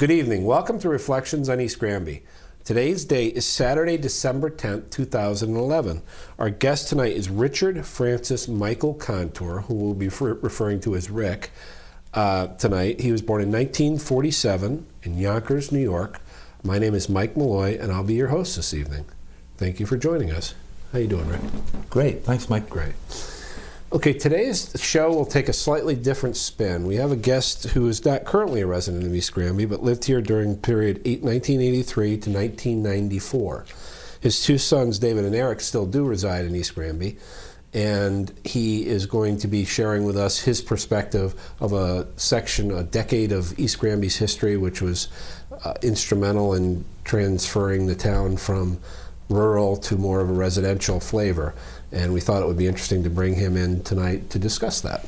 Good evening. Welcome to Reflections on East Granby. Today's date is Saturday, December 10th, 2011. Our guest tonight is Richard Francis Michael Kontur, who we'll be referring to as Rick tonight. He was born in 1947 in Yonkers, New York. My name is Mike Malloy, and I'll be your host this evening. Thank you for joining us. How you doing, Rick? Great. Thanks, Mike. Great. Okay, today's show will take a slightly different spin. We have a guest who is not currently a resident of East Granby, but lived here during the period 1983 to 1994. His two sons, David and Eric, still do reside in East Granby, and he is going to be sharing with us his perspective of a decade of East Granby's history, which was instrumental in transferring the town from rural to more of a residential flavor. And we thought it would be interesting to bring him in tonight to discuss that.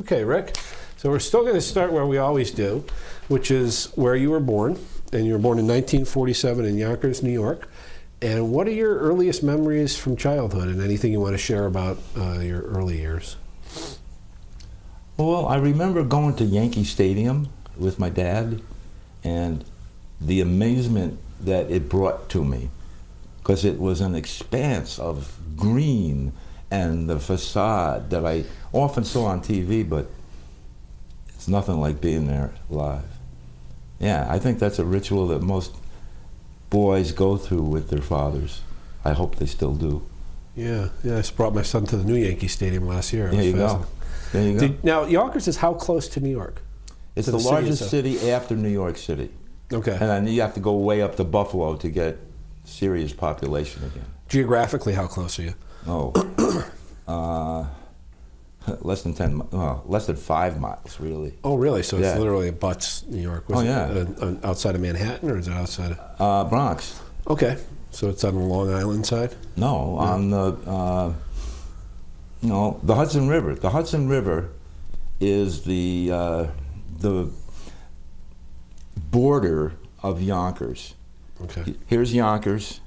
Okay, Rick. So we're still going to start where we always do, which is where you were born. And you were born in 1947 in Yonkers, New York. And what are your earliest memories from childhood, and anything you want to share about your early years? Well, I remember going to Yankee Stadium with my dad and the amazement that it brought to me, because it was an expanse of green and the facade that I often saw on TV, but it's nothing like being there live. Yeah, I think that's a ritual that most boys go through with their fathers. I hope they still do. Yeah, I just brought my son to the new Yankee Stadium last year. There you go. There you go. Now, Yonkers is how close to New York? It's the largest city after New York City. Okay. And then you have to go way up to Buffalo to get serious population again. Geographically, how close are you? Less than 5 miles, really. Oh, really? So it's literally butts New York. Was it outside of Manhattan, or is it outside of? Bronx. Okay, so it's on the Long Island side? No, on the Hudson River. The Hudson River is the border of Yonkers. Okay. Here's Yonkers.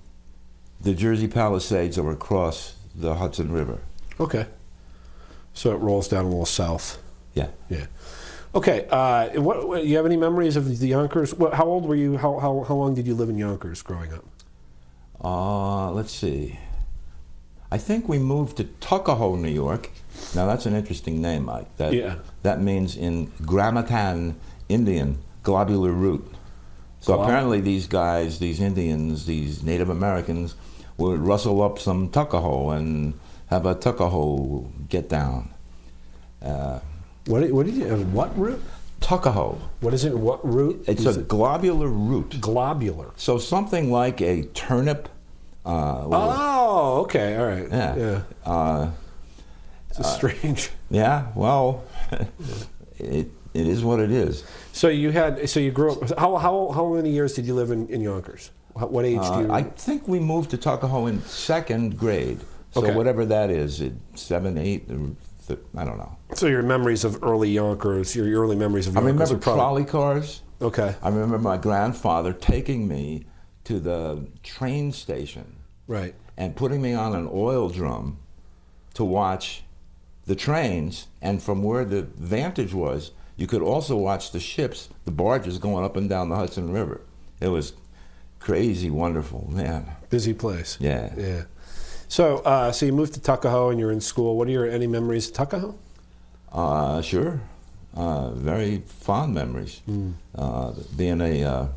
The Jersey Palisades are across the Hudson River. Okay. So it rolls down a little south. Yeah. Yeah. Okay. What you have any memories of the Yonkers? How old were you? How long did you live in Yonkers growing up? Let's see. I think we moved to Tuckahoe, New York. Now that's an interesting name, Mike. That means in Gramatan Indian, globular root. So apparently these guys, these Indians, these Native Americans, would rustle up some Tuckahoe and have a Tuckahoe get down. What did you have? What root? Tuckahoe. What is it? What root? It's a globular root. Globular. So something like a turnip. Oh, okay, all right. Yeah. It's strange. Yeah. Well, it is what it is. So you grew up. How many years did you live in Yonkers? What age do you? I think we moved to Tuckahoe in second grade. So whatever that is, 7, 8, I don't know. So your memories of early Yonkers, your early memories of Yonkers. I remember trolley cars. Okay. I remember my grandfather taking me to the train station. Right. And putting me on an oil drum to watch the trains, and from where the vantage was, you could also watch the ships, the barges going up and down the Hudson River. It was crazy, wonderful, man. Busy place. Yeah. Yeah. So you moved to Tuckahoe and you're in school. What are any memories of Tuckahoe? Sure. Very fond memories. Being a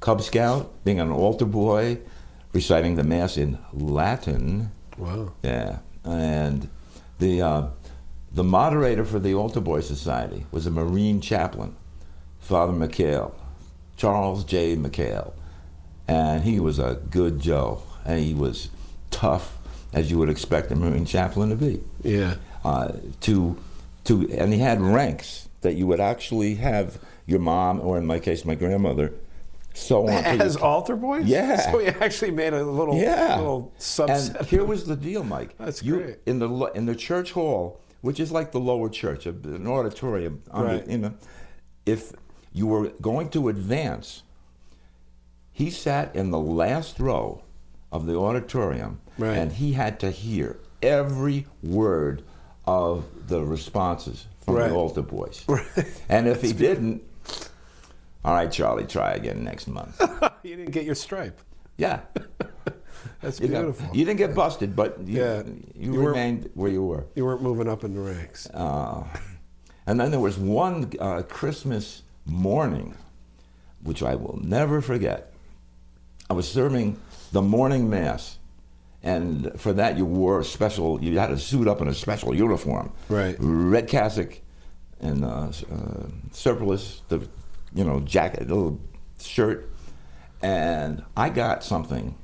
Cub Scout, being an altar boy, reciting the Mass in Latin. Wow. Yeah. And the moderator for the Altar Boy Society was a Marine chaplain, Father McHale, Charles J. McHale. And he was a good Joe. And he was tough, as you would expect a Marine chaplain to be. Yeah. And he had ranks that you would actually have your mom, or in my case, my grandmother, sew on. As altar boys? Yeah. So he actually made a little subset. And here was the deal, Mike. That's great. In the church hall, which is like the lower church, an auditorium. Right. If you were going to advance, he sat in the last row of the auditorium, right. And he had to hear every word of the responses from the altar boys. Right. And if he didn't, All right, Charlie, try again next month. You didn't get your stripe. Yeah. That's You know, beautiful. you didn't get busted, but Yeah. you You weren't- remained where you were. You weren't moving up in the ranks. And then there was one Christmas morning, which I will never forget. I was serving the morning mass, and for that you wore you had to suit up in a special uniform. Right. Red cassock and surplice, jacket, little shirt. And I got something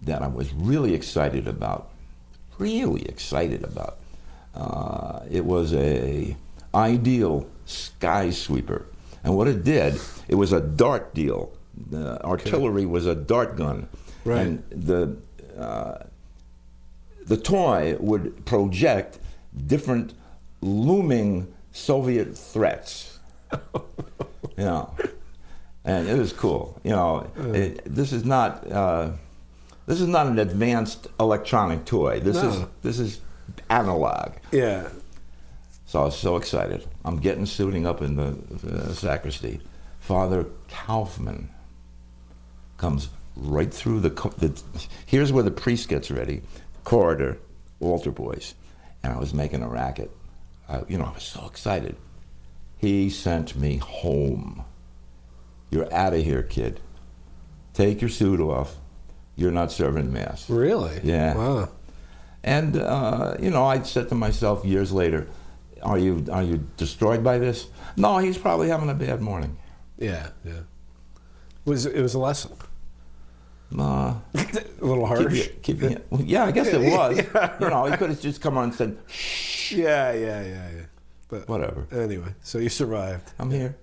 that I was really excited about. It was a Ideal sky sweeper. And what it did, it was a dart deal. The artillery was a dart gun. Right. And the toy would project different looming Soviet threats. And it was cool. This is not an advanced electronic toy. This is analog. Yeah. So I was so excited. I'm suiting up in the sacristy. Father Kaufman comes right through here's where the priest gets ready, corridor, altar boys. And I was making a racket. I was so excited. He sent me home. You're out of here, kid. Take your suit off. You're not serving mass. Really? Yeah. Wow. And I said to myself years later, are you destroyed by this? No, he's probably having a bad morning. Yeah. It was a lesson. A little harsh. Yeah, I guess it was. He could have just come on and said, shh. Yeah. But whatever. Anyway, so you survived. I'm here.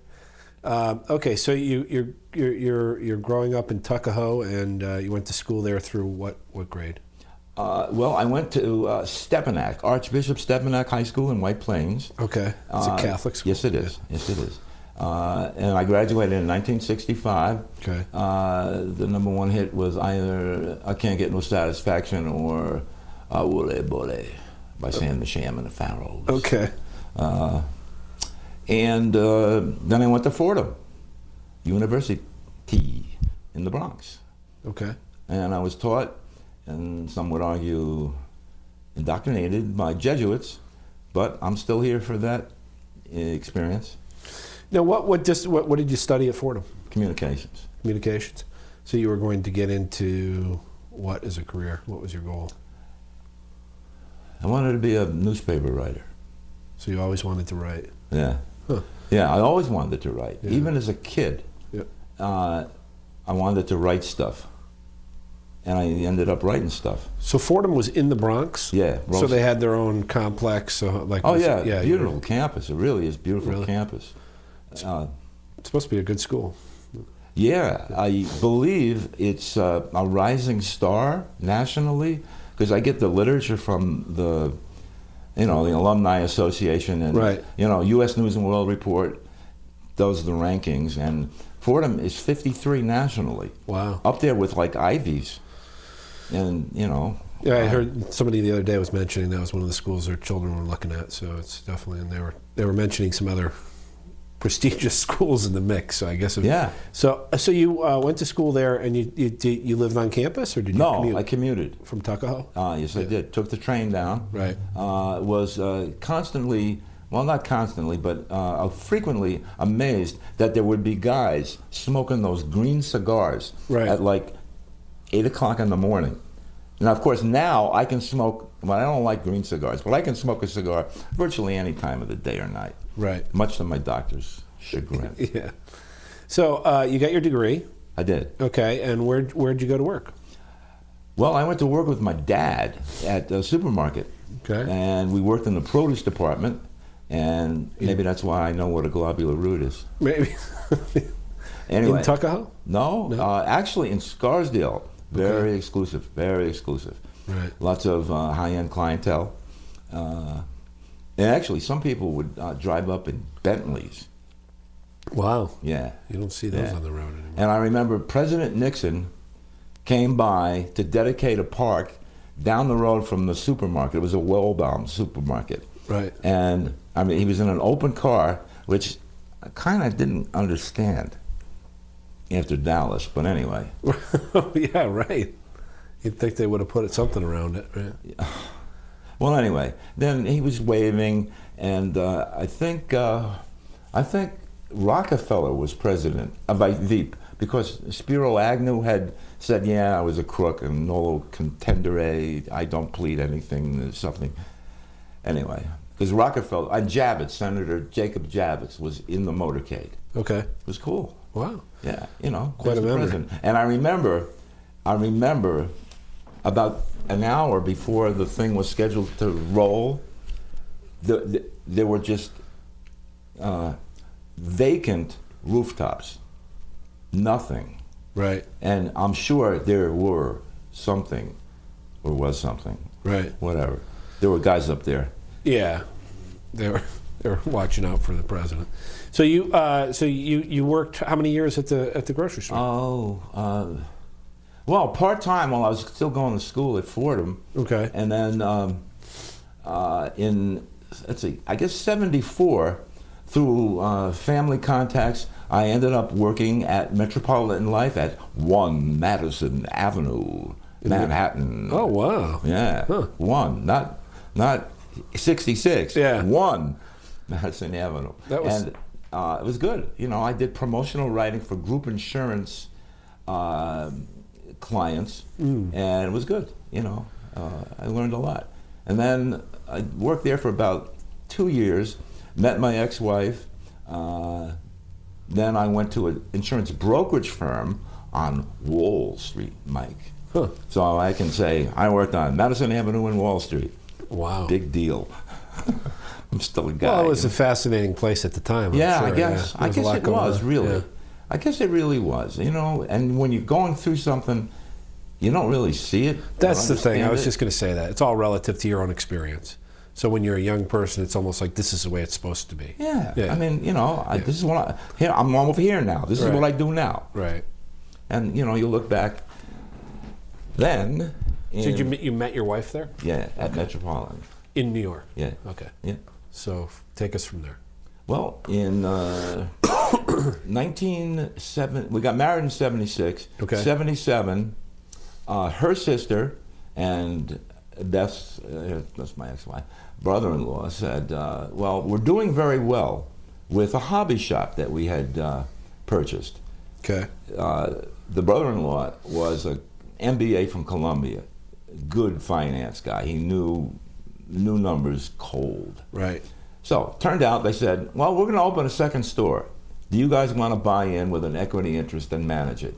Okay, so you're growing up in Tuckahoe, and you went to school there through what grade? Well, I went to Stepanak, Archbishop Stepanak High School in White Plains. Okay, it's a Catholic school. Yes, it is. Yes, it is. And I graduated in 1965. Okay. The number one hit was either I Can't Get No Satisfaction or Wole Bole by Sam the Sham and the Pharaohs. Okay. And then I went to Fordham University in the Bronx. Okay. And I was taught, and some would argue indoctrinated by Jesuits, but I'm still here for that experience. Now, what did you study at Fordham? Communications. Communications. So you were going to get into what as a career? What was your goal? I wanted to be a newspaper writer. So you always wanted to write? Yeah. Huh. Yeah, I always wanted to write. Yeah. Even as a kid, I wanted to write stuff. And I ended up writing stuff. So Fordham was in the Bronx? Yeah. So they had their own complex? Beautiful campus. It really is beautiful campus. It's supposed to be a good school. Yeah, I believe it's a rising star nationally, because I get the literature from the Alumni Association and, right. U.S. News and World Report does the rankings, and Fordham is 53 nationally. Wow. Up there with like Ivies. And, Yeah, I heard somebody the other day was mentioning that was one of the schools their children were looking at, so it's definitely, and they were mentioning some other prestigious schools in the mix, so I guess. Yeah. So you went to school there, and you lived on campus, or did you commute? No, I commuted. From Tuckahoe? Yes, I did. Took the train down. Right. Was constantly, well, not constantly, but frequently amazed that there would be guys smoking those green cigars at like 8 o'clock in the morning. Now, of course, now I can smoke, well, I don't like green cigars, but I can smoke a cigar virtually any time of the day or night. Right. Much to my doctor's chagrin. Yeah. So you got your degree. I did. Okay, and where'd you go to work? Well, I went to work with my dad at a supermarket. Okay. And we worked in the produce department, and maybe that's why I know what a globular root is. Maybe. Anyway. In Tuckahoe? No. Actually in Scarsdale. Very exclusive, very exclusive. Right. Lots of high-end clientele. And actually, some people would drive up in Bentleys. Wow. Yeah. You don't see those on the road anymore. And I remember President Nixon came by to dedicate a park down the road from the supermarket. It was a Wellbaum supermarket. Right. And, he was in an open car, which I kind of didn't understand. after Dallas. But anyway. Yeah, right. You'd think they would have put something around it, right? Well, anyway, then he was waving, and I think Rockefeller was president of Veep, because Spiro Agnew had said, "Yeah, I was a crook and nolo contendere. I don't plead anything, something." Anyway, because Rockefeller and Javits, Senator Jacob Javits, was in the motorcade. Okay. It was cool. Wow. Yeah, Quite a memory. president. And I remember about an hour before the thing was scheduled to roll, there were just vacant rooftops, nothing. Right. And I'm sure there were something, or was something. Right. Whatever. There were guys up there. Yeah, they were watching out for the president. So you worked how many years at the grocery store? Well, part-time while I was still going to school at Fordham. Okay. And then in, I guess 74, through family contacts, I ended up working at Metropolitan Life at 1 Madison Avenue, Manhattan. Oh, wow. Yeah, Huh. 1, not 66. Yeah. 1 Madison Avenue. That was... And it was good. I did promotional writing for group insurance clients, and it was good. I learned a lot. And then I worked there for about 2 years, met my ex-wife. Then I went to an insurance brokerage firm on Wall Street, Mike. Huh. So I can say I worked on Madison Avenue and Wall Street. Wow. Big deal. I'm still a guy. Well, it was a fascinating place at the time. I'm Yeah, sure. I guess. Yeah. I guess it was, really. Yeah. I guess it really was, and when you're going through something, you don't really see it. That's the thing. I was understand just going to say that. It's all relative to your own experience. So when you're a young person, it's almost like this is the way it's supposed to be. Yeah. Yeah. I mean, this is what I'm over here now. This is Right. what I do now. Right. And, you look back then. So you met your wife there? Yeah, at Metropolitan. In New York? Yeah. Okay. Yeah. So take us from there. Well, in 1970, we got married in 76. Okay. 77, her sister and Beth's, that's my ex-wife, brother-in-law said, well, we're doing very well with a hobby shop that we had purchased. Okay. The brother-in-law was an MBA from Columbia, good finance guy. He knew numbers cold. Right. So, turned out they said, well, we're going to open a second store. Do you guys want to buy in with an equity interest and manage it?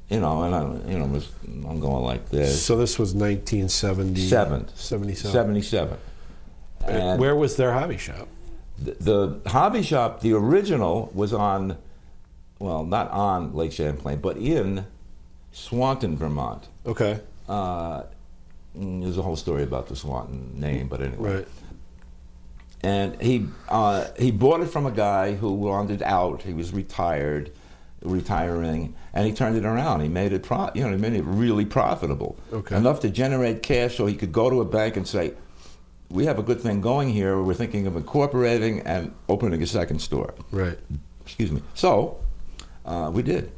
And I'm going like this. So this was 1977. 77. And Where was their hobby shop? the hobby shop, the original, was on, well, not on Lake Champlain, but in Swanton, Vermont. Okay. There's a whole story about the Swanton name, but anyway. Right. And he bought it from a guy who wanted out. He was retiring, and he turned it around. He made it he made it really profitable. Okay. Enough to generate cash so he could go to a bank and say, "We have a good thing going here. We're thinking of incorporating and opening a second store." Right. Excuse me. So we did.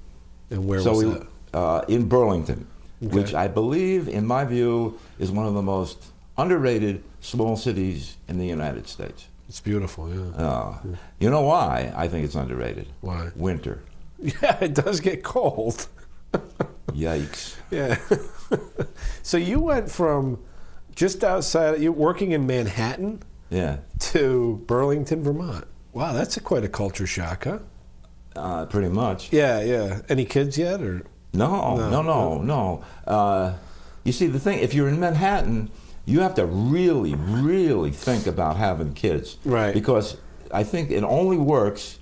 And where was that? In Burlington, Okay. which I believe, in my view, is one of the most underrated small cities in the United States. It's beautiful, yeah. You know why I think it's underrated? Why? Winter. Yeah, it does get cold. Yikes. Yeah. So you went from just outside, you working in Manhattan Yeah. to Burlington, Vermont. Wow, that's quite a culture shock, huh? Pretty much. Yeah, yeah. Any kids yet, or? No. You see, the thing, if you're in Manhattan, you have to really, really think about having kids. Right. Because I think it only works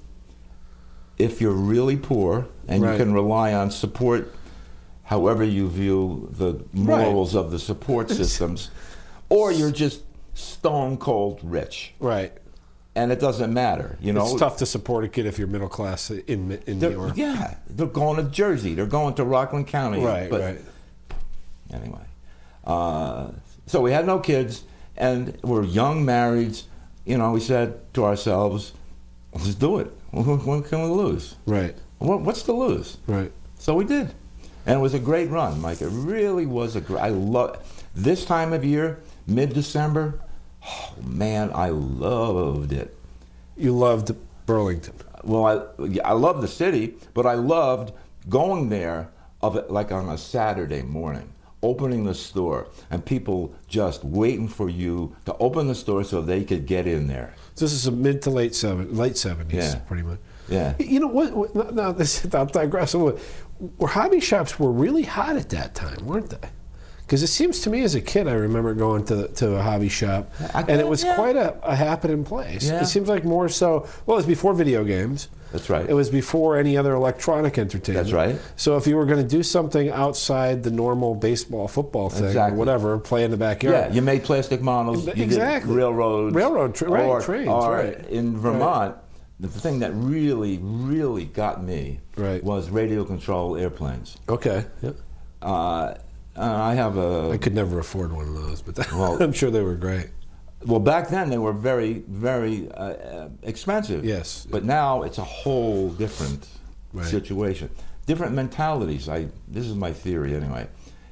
if you're really poor and Right. you can rely on support, however you view the morals of the support systems, or you're just stone cold rich. Right. And it doesn't matter, you know. It's tough to support a kid if you're middle class in New York. Yeah, they're going to Jersey, they're going to Rockland County. Right, but right. Anyway, so we had no kids, and we're young marrieds. You know, we said to ourselves, "Let's do it. What can we lose?" Right. What's to lose? Right. So we did. And it was a great run, Mike. It really was I love this time of year, mid-December. Oh, man, I loved it. You loved Burlington. Well, I loved the city, but I loved going there like on a Saturday morning, opening the store, and people just waiting for you to open the store so they could get in there. This is a mid to late 70s, Yeah. pretty much. Yeah. You know what? Now I'll digress a little. Hobby shops were really hot at that time, weren't they? Because it seems to me as a kid, I remember going to a hobby shop, and it was quite a happening place. Yeah. It seems like more so. Well, it was before video games. That's right. It was before any other electronic entertainment. That's right. So if you were going to do something outside the normal baseball, football thing, Exactly. or whatever, play in the backyard. Yeah, you made plastic models. You Exactly. did railroads. Trains, or right. in Vermont, the thing that really, really got me was radio control airplanes. Okay. Yep. I have I could never afford one of those, but Well, I'm sure they were great. Well, back then they were very, very expensive. Yes. But now it's a whole different situation. Different mentalities. This is my theory anyway.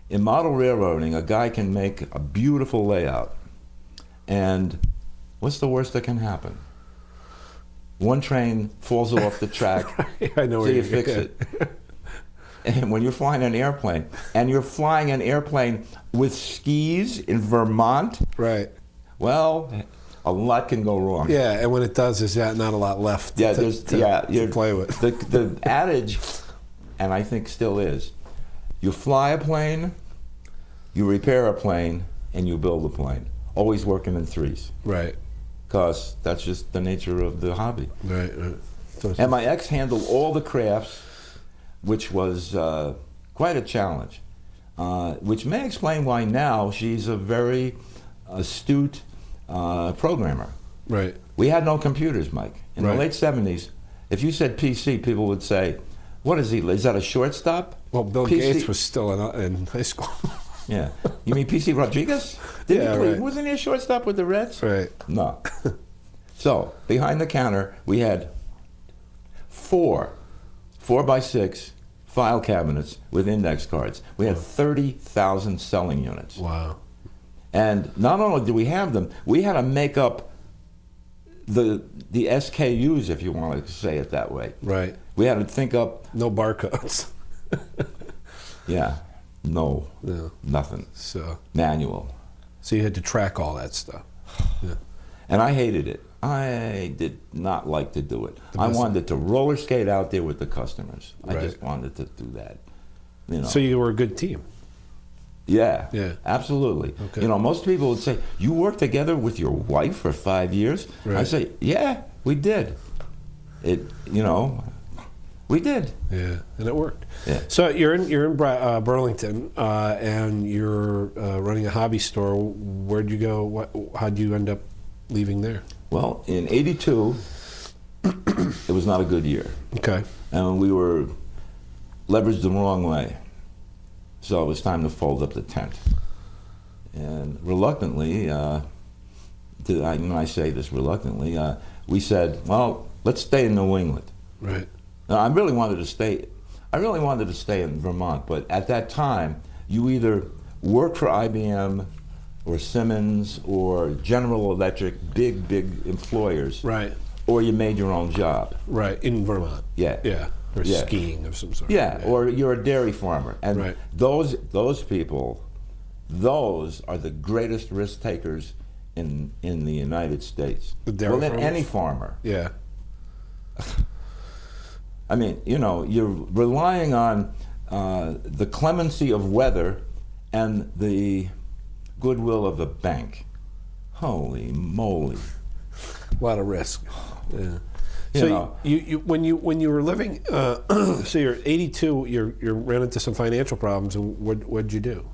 In model railroading, a guy can make a beautiful layout, and what's the worst that can happen? One train falls off the track, I know so where you fix it. And when you're flying an airplane, with skis in Vermont, Right. well, a lot can go wrong. Yeah, and when it does, there's not a lot left Yeah, to play with. The adage, and I think still is, you fly a plane, you repair a plane, and you build a plane. Always working in threes. Right. Because that's just the nature of the hobby. Right. So And my ex handled all the crafts, which was quite a challenge, which may explain why now she's a very astute programmer. Right. We had no computers, Mike. In the late 70s, if you said PC, people would say, what is he? Is that a shortstop? Well, Bill PC Gates was still in high school. Yeah. You mean PC Rodriguez? Wasn't he a shortstop with the Reds? Right. No. So, behind the counter, we had 4x6 file cabinets with index cards. We had 30,000 selling units. Wow. And not only did we have them, we had to make up the SKUs, if you want to say it that way. Right. We had to think up. No barcodes. Yeah. No. Nothing. So Manual. you had to track all that stuff. Yeah. And I hated it. I did not like to do it. I wanted to roller skate out there with the customers. I just wanted to do that. You know. So you were a good team. Yeah. Yeah. Absolutely. Okay. You know, most people would say, you worked together with your wife for 5 years? Right. I say, yeah, we did. We did. Yeah, and it worked. Yeah. So you're in Burlington, and you're running a hobby store. Where'd you go? How'd you end up leaving there? Well, in '82, it was not a good year. Okay. And we were leveraged the wrong way. So it was time to fold up the tent. And reluctantly, when I say this reluctantly, we said, well, let's stay in New England. Right. Now, I really wanted to stay in Vermont, but at that time, you either worked for IBM or Siemens or General Electric, big employers, Right. or you made your own job. Right. In Vermont. Yeah. Yeah. Or Yeah. skiing of some sort. Yeah, or you're a dairy farmer. And Right. those people, those are the greatest risk takers in the United States. The dairy than farmers? any farmer. Yeah. I mean, you're relying on the clemency of weather and the goodwill of the bank. Holy moly! A lot of risk. Yeah. You So know. you when you were living, so you're 82, you ran into some financial problems, and what'd you do?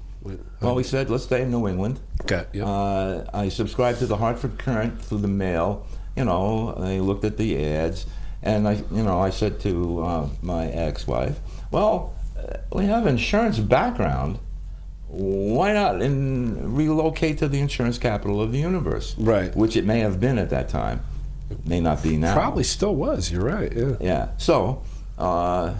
Well, we said let's stay in New England. Okay. Yep. I subscribed to the Hartford Courant through the mail. I looked at the ads, and I said to my ex-wife, "Well, we have insurance background. Why not relocate to the insurance capital of the universe?" Right. Which it may have been at that time. It may not be now. Probably still was. You're right. Yeah. Yeah. So In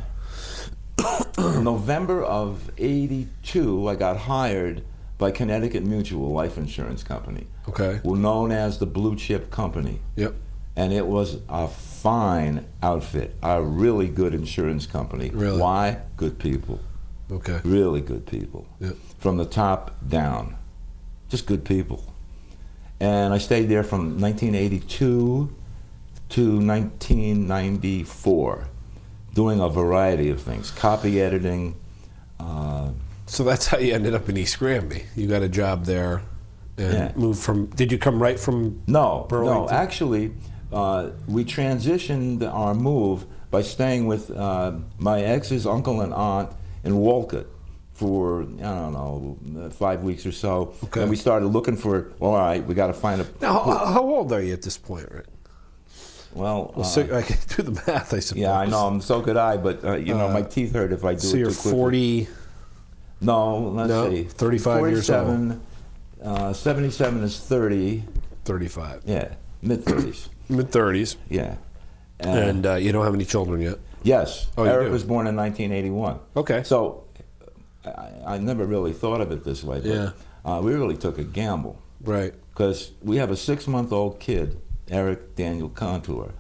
November of '82, I got hired by Connecticut Mutual Life Insurance Company. Okay. We're known as the Blue Chip Company. Yep. And it was a fine outfit, a really good insurance company. Really? Why? Good people. Okay. Really good people. Yep. From the top down. Just good people. And I stayed there from 1982 to 1994, doing a variety of things, copy editing. So that's how you ended up in East Granby. You got a job there and moved from, did you come right from Burlington? No, actually, we transitioned our move by staying with my ex's uncle and aunt in Wolcott for, I don't know, 5 weeks or so. Okay. And we started looking for, all right, we got to find a... Now, how old are you at this point, right? Well, I can do the math, I suppose. yeah, I know, so could I, but, my teeth hurt if I do so it you're too quickly. 40... No, let's see. 35 years old. 77 is 30. 35. Yeah, mid-30s. Mid-30s. Yeah. And you don't have any children yet? Yes. Oh, you Eric do? was born in 1981. Okay. So I never really thought of it this way, but we really took a gamble. Right. Because we have a 6-month-old kid, Eric Daniel Kontur,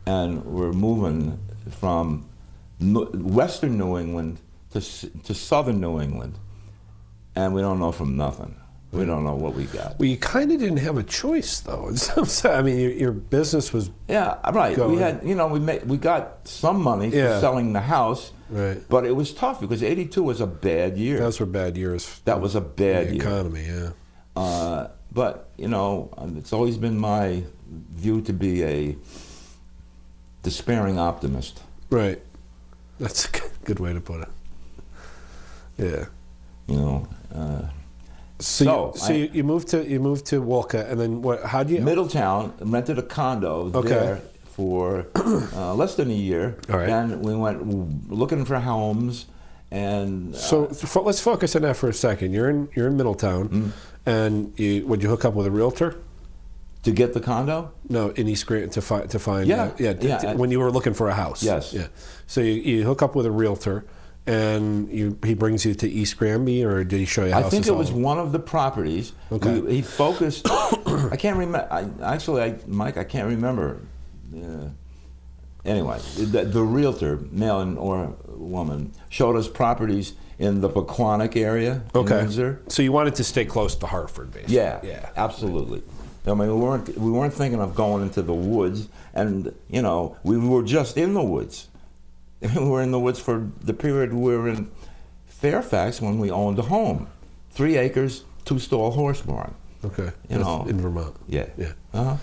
and we're moving from western New England to southern New England, and we don't know from nothing. We don't know what we got. Well, you kind of didn't have a choice, though. I mean, your business was... Yeah, right. going. We had, we got some money for selling the house, Right. but it was tough because '82 was a bad year. Those were bad years. That was a bad the year. economy, yeah. But, it's always been my view to be a despairing optimist. Right. That's a good way to put it. Yeah. So you moved to Wolcott, and then what? How do you? Middletown, rented a condo there for less than a year. All right. And we went looking for homes, and let's focus on that for a second. You're in Middletown, and would you hook up with a realtor? To get the condo? No, in East Granby to find. When you were looking for a house. Yes. Yeah. So you hook up with a realtor, and he brings you to East Granby, or did he show you houses? I think it was one of the properties. Okay. He focused. I can't remember. Mike, I can't remember. Anyway, the realtor, male or woman, showed us properties in the Pequannock area. Okay. In Windsor. So you wanted to stay close to Hartford, basically. Yeah. Absolutely. I mean, we weren't thinking of going into the woods, and we were just in the woods. We were in the woods for the period we were in Fairfax when we owned a home, 3 acres, 2-stall horse barn. Okay. In Vermont. Yeah. So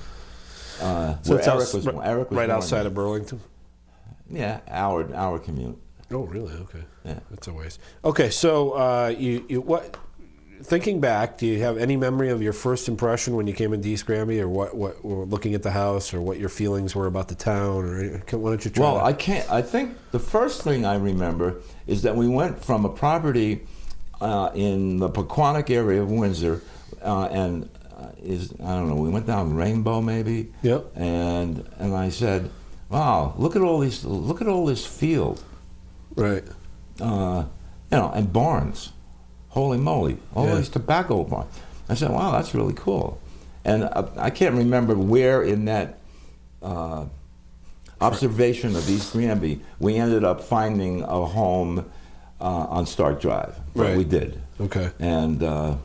Eric was right outside of Burlington. Yeah, hour commute. Oh, really? Okay. Yeah, that's a ways. Okay, so what? Thinking back, do you have any memory of your first impression when you came into East Granby, or what looking at the house, or what your feelings were about the town, or why don't you try? Well, I think the first thing I remember is that we went from a property in the Pequannock area of Windsor, and I don't know. We went down Rainbow maybe. Yep. And I said, "Wow, look at all this field." Right. And barns. Holy moly, all these tobacco barns. I said, wow, that's really cool. And I can't remember where in that observation of East Granby we ended up finding a home on Stark Drive. But we did. Okay. And I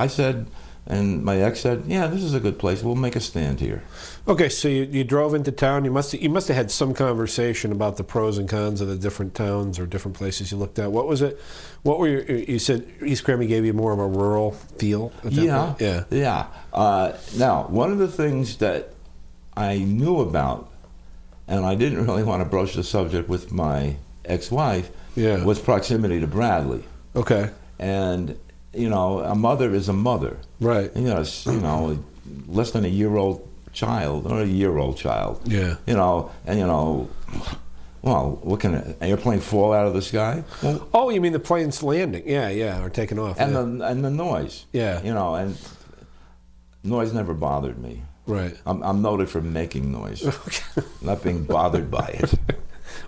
said, and my ex said, yeah, this is a good place. We'll make a stand here. Okay, so you drove into town. You must have had some conversation about the pros and cons of the different towns or different places you looked at. What was it? What were you said East Granby gave you more of a rural feel at that point? Yeah. Now, one of the things that I knew about, and I didn't really want to broach the subject with my ex-wife, was proximity to Bradley. Okay. And a mother is a mother. Right. Less than a year-old child, or a year-old child. Yeah. Well, what can an airplane fall out of the sky? Well, you mean the plane's landing? Yeah, or taking off. And the noise. Yeah. And noise never bothered me. Right. I'm noted for making noise, Okay. not being bothered by it.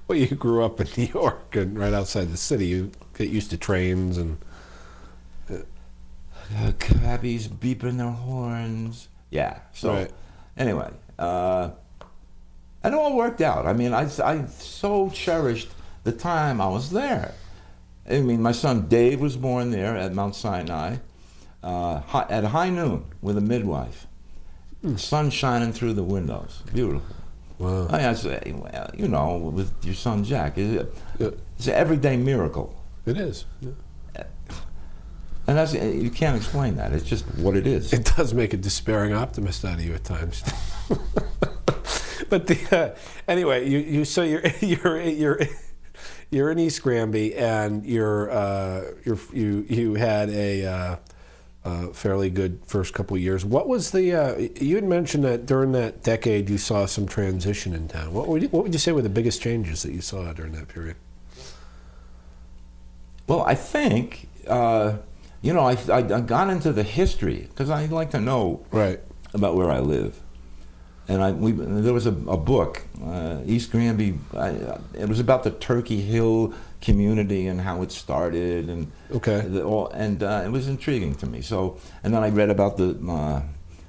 Well, you grew up in New York and right outside the city. You get used to trains and. Cabbies beeping their horns. Yeah. So Right. anyway, it all worked out. I mean, I so cherished the time I was there. I mean, my son Dave was born there at Mount Sinai at high noon with a midwife. Sun shining through the windows. Beautiful. Wow. I say, well, you know, with your son Jack, it's an everyday miracle. It is. Yeah. And that's, you can't explain that. It's just what it is. It does make a despairing optimist out of you at times. But anyway, so you're in East Granby, and you had a fairly good first couple of years. What was the? You had mentioned that during that decade you saw some transition in town. What would you say were the biggest changes that you saw during that period? Well, I think. I got into the history because I like to know about where I live, and there was a book, East Granby. It was about the Turkey Hill community and how it started, and it was intriguing to me. So, and then I read about the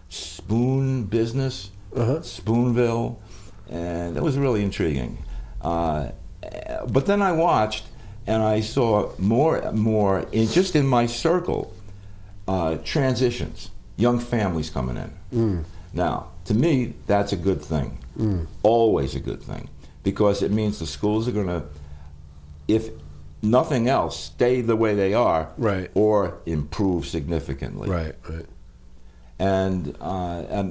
spoon business, Spoonville, and it was really intriguing. But then I watched. And I saw more and more, just in my circle, transitions, young families coming in. Now, to me, that's a good thing. Always a good thing. Because it means the schools are going to, if nothing else, stay the way they are, or improve significantly. Right. And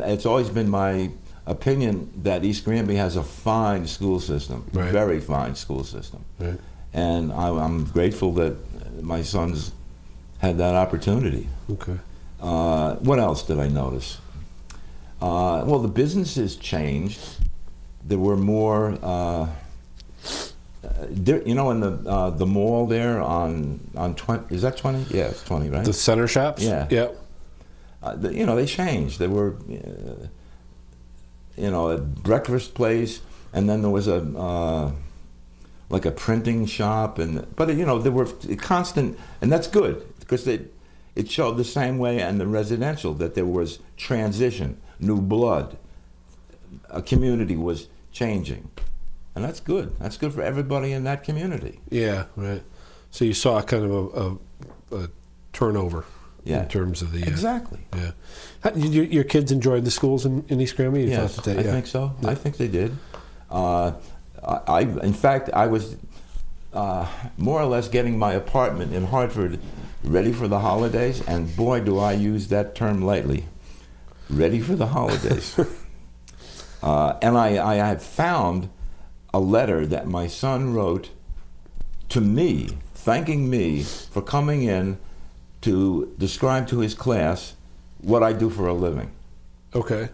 it's always been my opinion that East Granby has a fine school system, very fine school system. Right. And I'm grateful that my sons had that opportunity. Okay. What else did I notice? Well, the businesses changed. There were more, in the mall there on 20, is that 20? Yeah, it's 20, right? The center shops? Yeah. Yeah. They changed. There were, a breakfast place, and then there was like a printing shop, but there were constant, and that's good because it showed the same way in the residential that there was transition, new blood, a community was changing, and that's good. That's good for everybody in that community. Yeah, right. So you saw kind of a turnover in terms of the exactly. Yeah. Did your kids enjoyed the schools in East Granby? Yes, I think so. Yeah. I think they did. In fact, I was more or less getting my apartment in Hartford ready for the holidays, and boy, do I use that term lately. Ready for the holidays. And I had found a letter that my son wrote to me, thanking me for coming in to describe to his class what I do for a living. Okay.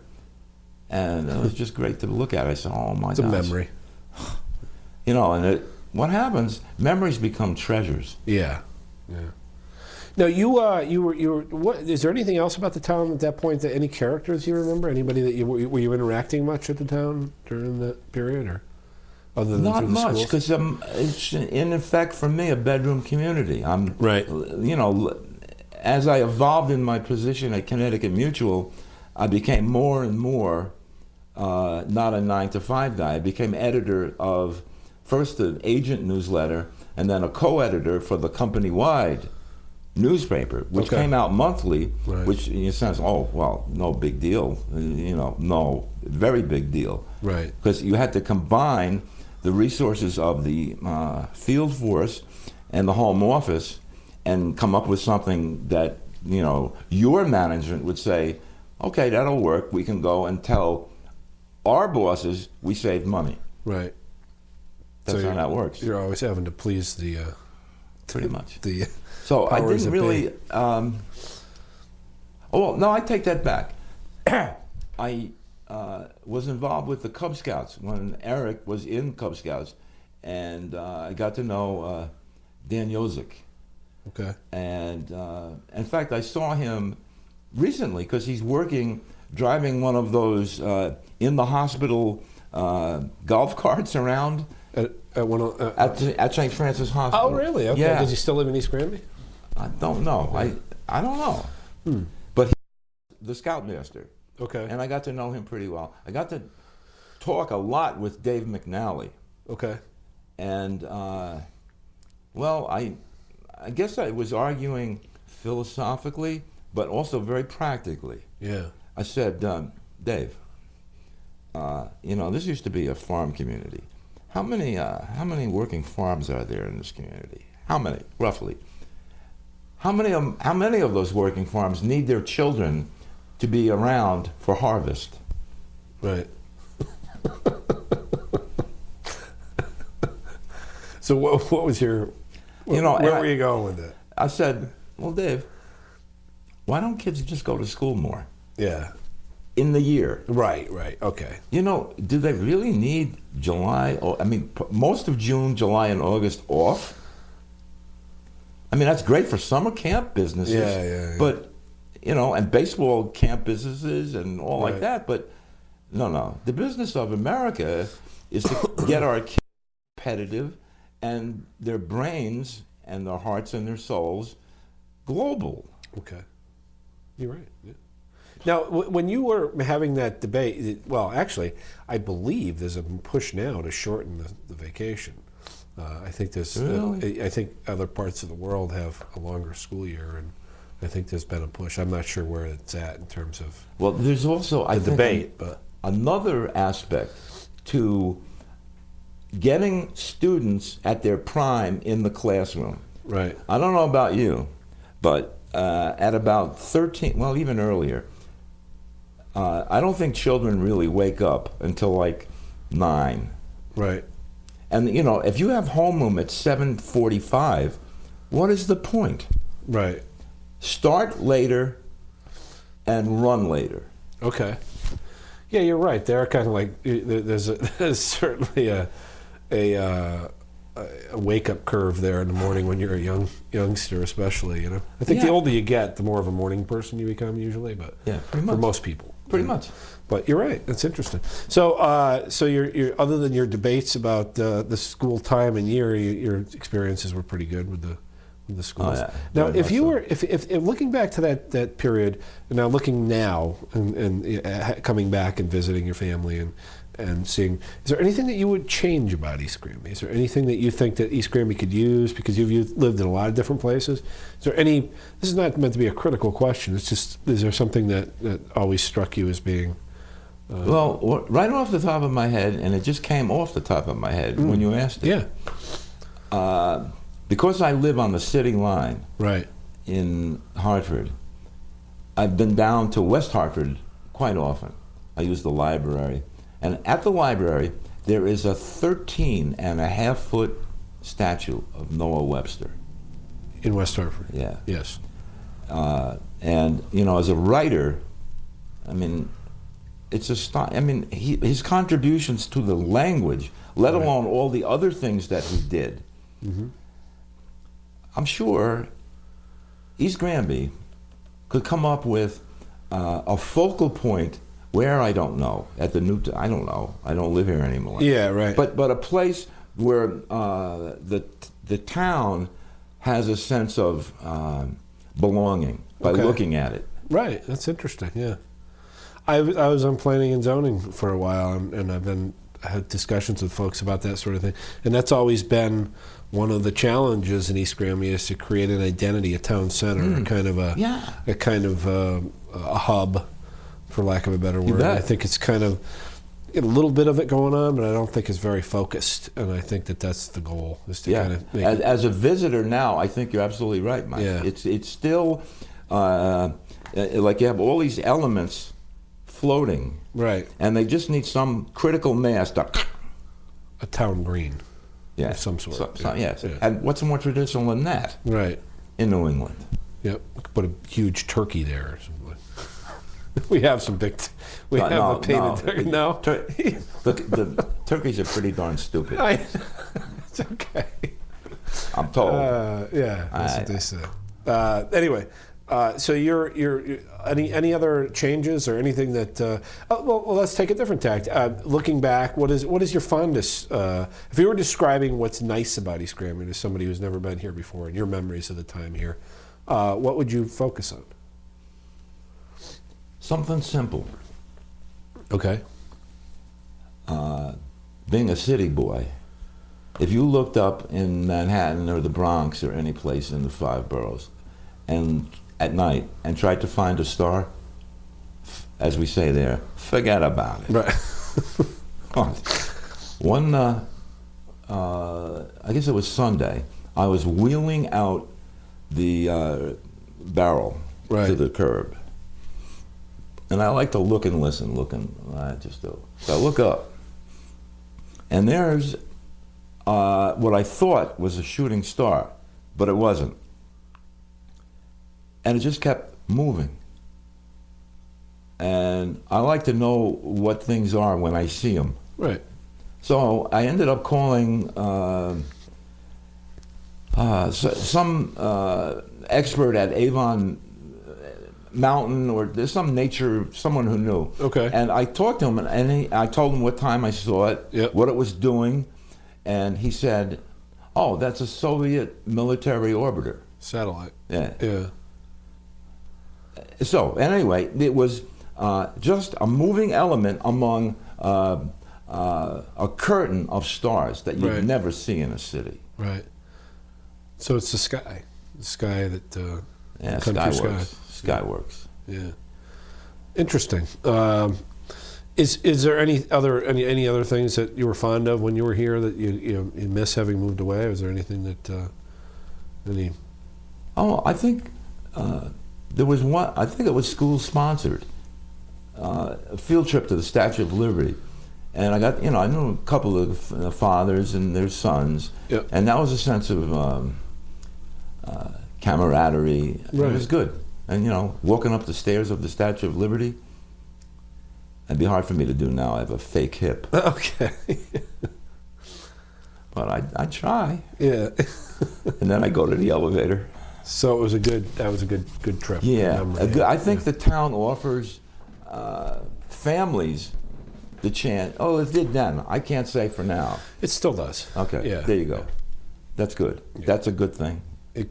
And it was just great to look at. I said, oh my gosh. It's a memory. What happens? Memories become treasures. Yeah. Now you were. What is there anything else about the town at that point? That any characters you remember? Anybody that were you interacting much at the town during that period, or other than not through the much? schools? Because it's in effect for me a bedroom community. I'm right. As I evolved in my position at Connecticut Mutual, I became more and more not a 9-to-5 guy. I became editor of first the agent newsletter and then a co-editor for the company-wide newspaper, which came out monthly, which in a sense, no big deal. No, very big deal. Right. Because you had to combine the resources of the field force and the home office and come up with something that, your management would say, okay, that'll work. We can go and tell our bosses we saved money. Right. That's how that works. You're always having to please the... pretty much. So I didn't really... I take that back. I was involved with the Cub Scouts when Eric was in Cub Scouts, and I got to know Dan Yozik. Okay. And in fact, I saw him recently because he's working driving one of those in the hospital golf carts around at St. Francis Hospital. Oh, really? Okay. Yeah. Does he still live in East Granby? I don't know. I don't know. But he's the scoutmaster. Okay. And I got to know him pretty well. I got to talk a lot with Dave McNally. Okay. And, well, I guess I was arguing philosophically, but also very practically. Yeah. I said, Dave, this used to be a farm community. How many working farms are there in this community? How many, roughly? How many of those working farms need their children to be around for harvest? Right. So what was your? Where were you going with that? I said, well, Dave, why don't kids just go to school more? Yeah. In the year. Right. Okay. Do they really need July? Most of June, July, and August off? I mean, that's great for summer camp businesses. Yeah. But, and baseball camp businesses and all like that. But, no. The business of America is to get our kids competitive and their brains and their hearts and their souls global. Okay. You're right. Yeah. Now, when you were having that debate, well, actually, I believe there's a push now to shorten the vacation. I think there's. Really? I think other parts of the world have a longer school year, and I think there's been a push. I'm not sure where it's at in terms of. Well, there's also the debate, but another aspect to getting students at their prime in the classroom. Right. I don't know about you, but at about 13, well, even earlier, I don't think children really wake up until like 9. Right. And if you have homeroom at 7:45, what is the point? Right. Start later and run later. Okay. Yeah, you're right. They're kind of like there's certainly a wake up curve there in the morning when you're a youngster, especially. I think the older you get, the more of a morning person you become usually. But pretty much. For most people, pretty much. But you're right. That's interesting. So, so you're other than your debates about the school time and year, your experiences were pretty good with the schools. Oh, yeah. Now, Very if you much were, if looking back to that period, and now looking now and coming back and visiting your family and seeing, is there anything that you would change about East Granby? Is there anything that you think that East Granby could use, because you've lived in a lot of different places? Is there any? This is not meant to be a critical question. It's just, is there something that always struck you as being? Well, right off the top of my head, and it just came off the top of my head when you asked it. Yeah. Because I live on the city line Right. in Hartford, I've been down to West Hartford quite often. I use the library. And at the library, there is a 13.5-foot statue of Noah Webster. In West Hartford. Yeah. Yes. And, as a writer, it's his contributions to the language, let alone all the other things that he did. Mm-hmm. I'm sure East Granby could come up with a focal point where, I don't know, I don't know, I don't live here anymore. Yeah, right. But a place where the town has a sense of belonging by looking at it. Right, that's interesting. Yeah, I was on planning and zoning for a while, and I had discussions with folks about that sort of thing, and that's always been one of the challenges in East Granby, is to create an identity, a town center, a kind of a hub, for lack of a better word. I think it's kind of a little bit of it going on, but I don't think it's very focused, and I think that's the goal, is to kind of make as a visitor now, I think you're absolutely right, Mike. Yeah. It's still like you have all these elements floating, right, and they just need some critical mass to a town green. Yeah, of some sort. Yes. Yeah. And what's more traditional than that? Right. In New England. Yep. Put a huge turkey there or something. We have some big. We have a painted turkey. No. The turkeys are pretty darn stupid. It's okay. I'm told. Yeah, that's what they say. Anyway, So you're any other changes or anything that? Well, let's take a different tact. Looking back, what is your fondest? If you were describing what's nice about East Granby to somebody who's never been here before, and your memories of the time here, what would you focus on? Something simple. Okay. Being a city boy, if you looked up in Manhattan or the Bronx or any place in the five boroughs, and at night and tried to find a star, as we say there, forget about it. Right. One, I guess it was Sunday, I was wheeling out the barrel to the curb. And I like to look and listen, I just do. So I look up, and there's what I thought was a shooting star, but it wasn't. And it just kept moving. And I like to know what things are when I see them. Right. So I ended up calling some expert at Avon Mountain, or there's some nature, someone who knew. Okay. And I talked to him, and I told him what time I saw it, Yep. what it was doing, and he said, "Oh, that's a Soviet military orbiter." Satellite. Yeah. Yeah. So anyway, it was just a moving element among a curtain of stars that you'd Right. never see in a city. Right. So it's the sky that. Yeah, Country Skyworks. Skyworks. Yeah. Interesting. Is there any other things that you were fond of when you were here that you miss having moved away? Was there anything that any? Oh, I think there was one. I think it was school sponsored. A field trip to the Statute of Liberty, and I got I knew a couple of fathers and their sons, Yep. and that was a sense of camaraderie. Right. It was good. And walking up the stairs of the Statue of Liberty, it'd be hard for me to do now. I have a fake hip, Okay. but I try. Yeah. And then I go to the elevator. So that was a good trip. Yeah, Memory. I think the town offers families the chance. Oh, it did then. I can't say for now. It still does. Okay, Yeah. there you go. That's good. Yeah. That's a good thing.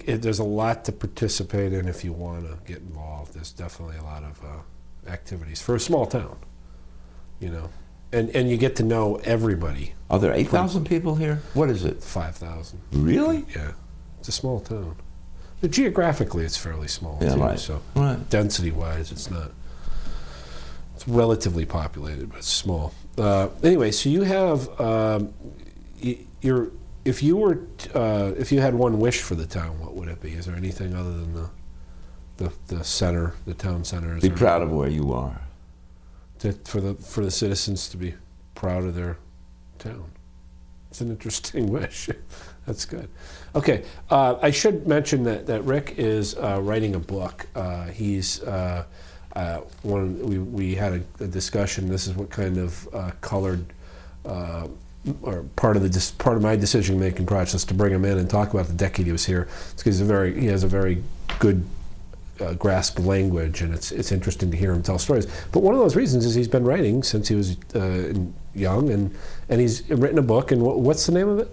There's a lot to participate in if you want to get involved. There's definitely a lot of activities for a small town, and you get to know everybody. Are there 8,000 people here? What is it? 5,000. Really? Yeah, it's a small town. But geographically, it's fairly small Yeah, too. right. So Right. density-wise, it's not. It's relatively populated, but it's small. Anyway, so you have if you had one wish for the town, what would it be? Is there anything other than the center, the town center? Is Be there proud of where you are. for the citizens to be proud of their town? It's an interesting wish. That's good. Okay, I should mention that Rick is writing a book. He's we had a discussion. This is what kind of colored or part of my decision making process to bring him in and talk about the decade he was here. It's because he has a very good grasp of language, and it's interesting to hear him tell stories. But one of those reasons is he's been writing since he was young, and he's written a book. And what's the name of it?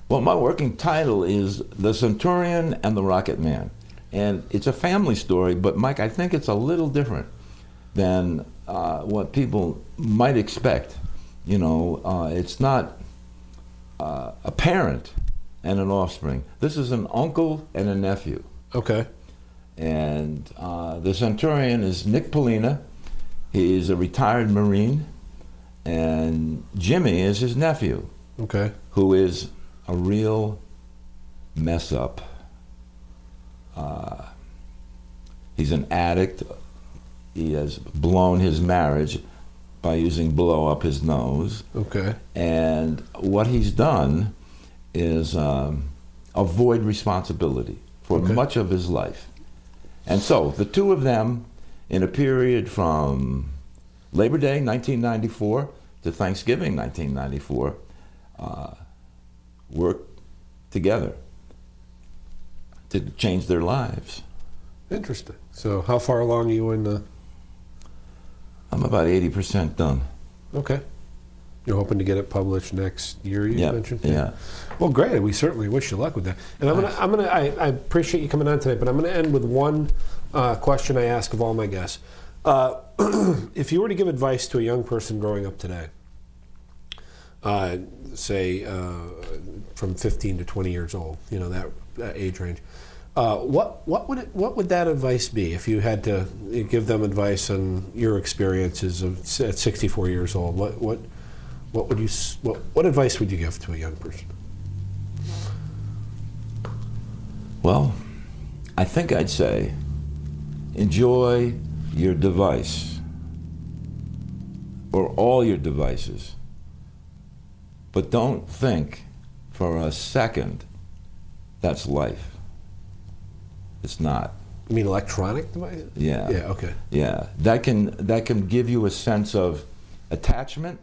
Well, my working title is The Centurion and the Rocket Man. And it's a family story, but Mike, I think it's a little different than what people might expect. It's not a parent and an offspring. This is an uncle and a nephew. Okay. And the Centurion is Nick Polina. He is a retired Marine. And Jimmy is his nephew, Okay. who is a real mess up. He's an addict. He has blown his marriage by using blow up his nose. Okay. And what he's done is avoid responsibility for Okay. much of his life. And so the two of them, in a period from Labor Day 1994 to Thanksgiving 1994, worked together to change their lives. Interesting. So how far along are you in the... I'm about 80% done. Okay. You're hoping to get it published next year, you mentioned? Yeah. Well, great. We certainly wish you luck with that. And I appreciate you coming on today, but I'm going to end with one question I ask of all my guests. If you were to give advice to a young person growing up today, say from 15 to 20 years old, that age range, what would that advice be if you had to give them advice on your experiences at 64 years old? What advice would you give to a young person? Well, I think I'd say enjoy your device or all your devices, but don't think for a second that's life. It's not. You mean electronic devices? Yeah. Yeah. Okay. Yeah. That can give you a sense of attachment,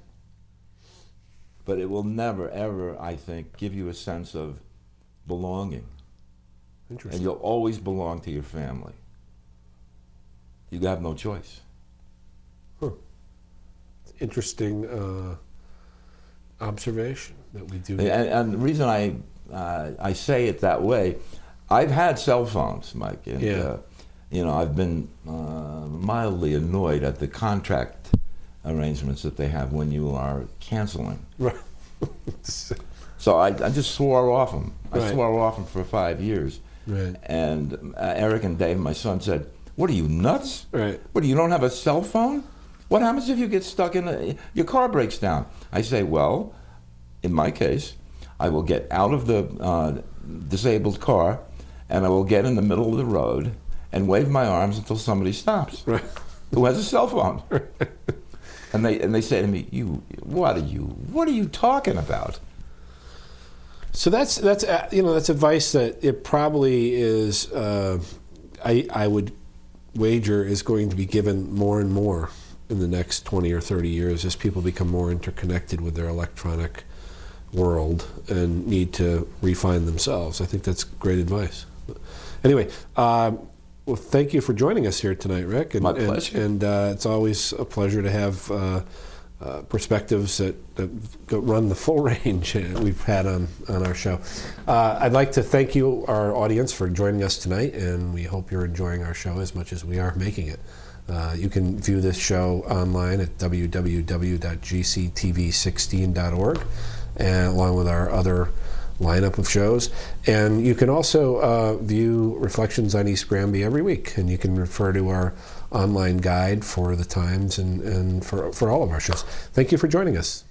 but it will never, ever, I think, give you a sense of belonging. Interesting. And you'll always belong to your family. You have no choice. Huh. Interesting observation that we do. And the reason I say it that way, I've had cell phones, Mike, and I've been mildly annoyed at the contract arrangements that they have when you are canceling. Right. So I just swore off them. I Right. swore off them for 5 years. Right. And Eric and Dave, my son, said, "What are you, nuts? Right. What, you don't have a cell phone? What happens if you get stuck your car breaks down?" I say, well, in my case, I will get out of the disabled car and I will get in the middle of the road and wave my arms until somebody stops Right. who has a cell phone. And they say to me, what are you talking about? So that's advice that it probably is. I would wager is going to be given more and more in the next 20 or 30 years as people become more interconnected with their electronic world and need to refine themselves. I think that's great advice. Anyway, well, thank you for joining us here tonight, Rick. My pleasure. And it's always a pleasure to have perspectives that run the full range we've had on our show. I'd like to thank you, our audience, for joining us tonight, and we hope you're enjoying our show as much as we are making it. You can view this show online at www.gctv16.org, and along with our other lineup of shows. And you can also view Reflections on East Granby every week, and you can refer to our online guide for the times and for all of our shows. Thank you for joining us.